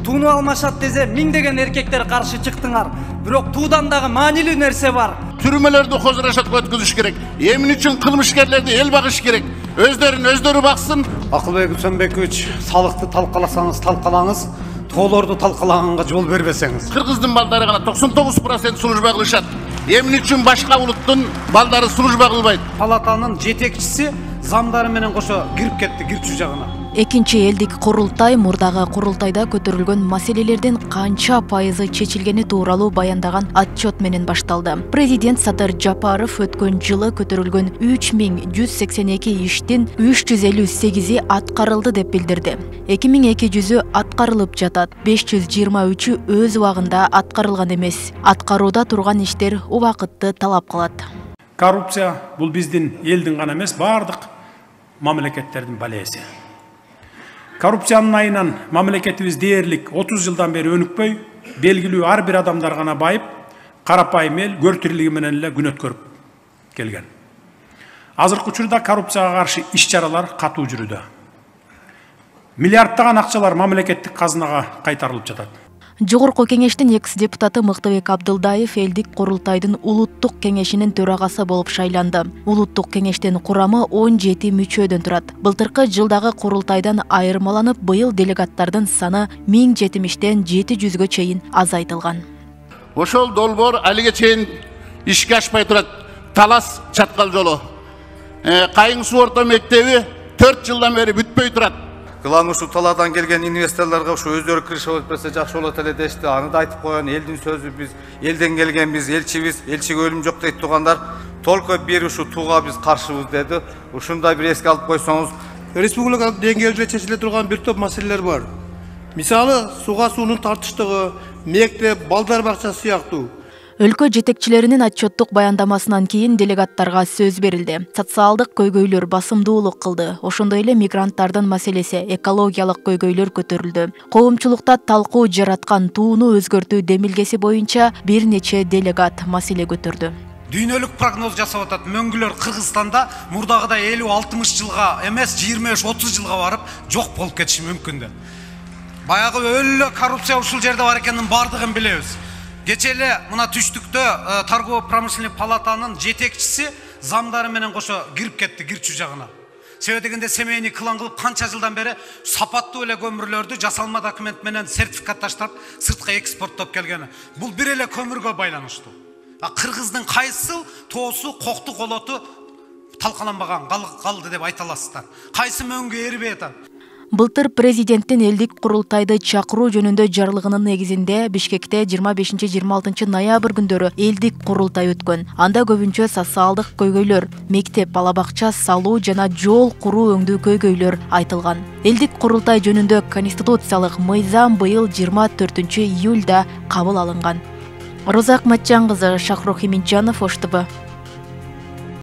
Тууну алмашат десе миңдеген эркектер каршы чыктыңар. Бирок туудан дагы маанилүү нерсе бар. Türmelerde hozuraşatlık ötküzüş gerek. Yemin için kılmışkerlerde el bakış gerek. Özleri baksın. Акылбек Үсөнбекович, салыкты талкаласаңыз талкалаңыз, тоолорду талкалаганга жол бербесеңиз. Kırgızdın baldары gana 99% служба kılışat. Yemin için başka uluttun baldары служба kılbaydı. Палатанын жетекчиси замдары менен кошо кирип кетти кирчүү жагына. Экинчи элдик курултай мурдагы курултайда көтөрүлгөн маселелердин канча пайызы чечилгени тууралуу баяндаган отчет менен башталды. Президент Садыр Жапаров өткөн жылы көтөрүлгөн 3182 иштин 358-и аткарылды деп билдирди. 2200-ü аткарылып жатат, 523-ü өз убагында аткарылган эмес. Аткарууда турган иштер убакытты талап кылат. Коррупция бул биздин элдин гана эмес, бардык мамлекеттердин балеси. Коррупциянын айынан мамлекетибиз дээрлик 30 жылдан бери өнүкпөй, белгилүү ар бир адамдар гана байып, карапайым эл көртүрлүгү менен эле күн өткөрүп келген. Азыркы учурда коррупцияга каршы иш-чаралар катуу жүрүүдө. Миллиарддаган акчалар мамлекеттик казынага кайтарылып жатат. Жогорку кеңештин экс-депутаты Мыктыбек Абдылдаев элдик курултайдын улуттук кеңешинин төрагасы болуп шайланды. Улуттук кеңештин курамы 17 мүчөдөн турат. Былтыркы жылдагы курултайдан айырмаланып, быйыл делегаттардын саны 1070-тен 700-гө чейин азайтылган. Ошол долбоор алиге чейин ишке ашпай турат. Талас чаткал жолу. Кайың суу орто мектеби 4 жылдан бери бүтпөй турат. Кылан ушу таладан келген инвесторлорго ушу өздөрү киреше болуп берсе жакшы болот эле дешти. Аны да айтып койгон, элдин сөзү биз, элден келгенбиз, элчибиз, элчиге өлүм жок дейт тугандар. Толко бир ушу тууга биз каршыбыз деди. Ушундай бир эске алып койсоңуз, республикалык деңгээлде чечиле турган бир топ маселелер бар. Мисалы, суга суунун тартыштыгы, мектеп, балдар бакчасы сыяктуу. Өлкө жетекчилеринин отчеттук баяндамасынан кийин делегаттарга сөз берилди. Социалдык көйгөйлөр басымдуулук кылды. Ошондой эле мигранттардын маселеси, экологиялык көйгөйлөр көтөрүлдү. Коомчулукта талкуу жараткан тууну өзгөртүү демилгеси боюнча бир нече делегат маселе көтөрдү. Дүйнөлүк прогноз жасап атат. Мөңгүлөр Кыргызстанда мурдагыдай 50-60 жылга эмес 25-30 жылга барып жок болуп кетиши мүмкүн. Баягы өлө коррупция ушул жерде бар экенин бардыгын билебиз. Кечеле мына түштүктө торгово-промышленный палатанын жетекчиси замдары менен кошо кирип кетти кирчүү жагына. Себеби дегенде семейный клан кылып канча жылдан бери сапаттуу эле көмүрлөрдү жасалма документ менен сертификатташтырып сыртка экспорттоп келгени. Бул бир эле көмүргө байланыштуу. Кыргыздын кайсы тоосу, кокту колоту талкаланбаган калды деп айта аласыздар. Кайсы мөңгү эрибей атат. Былтыр президенттин элдик курултайды чакыруу жөнүндө жарлыгынын негизинде Бишкекте 25-26 ноябрь күндөрү элдик курултай өткөн. Анда көбүнчө социалдык көйгөйлөр, мектеп, балабакча салуу жана жол куруу өңдүү көйгөйлөр айтылган. Элдик курултай жөнүндө конституциялык мыйзам быйыл 24 июлда кабыл алынган. Роза Акматжан кызы, Шахрух Иминджанов, Ош ТВ.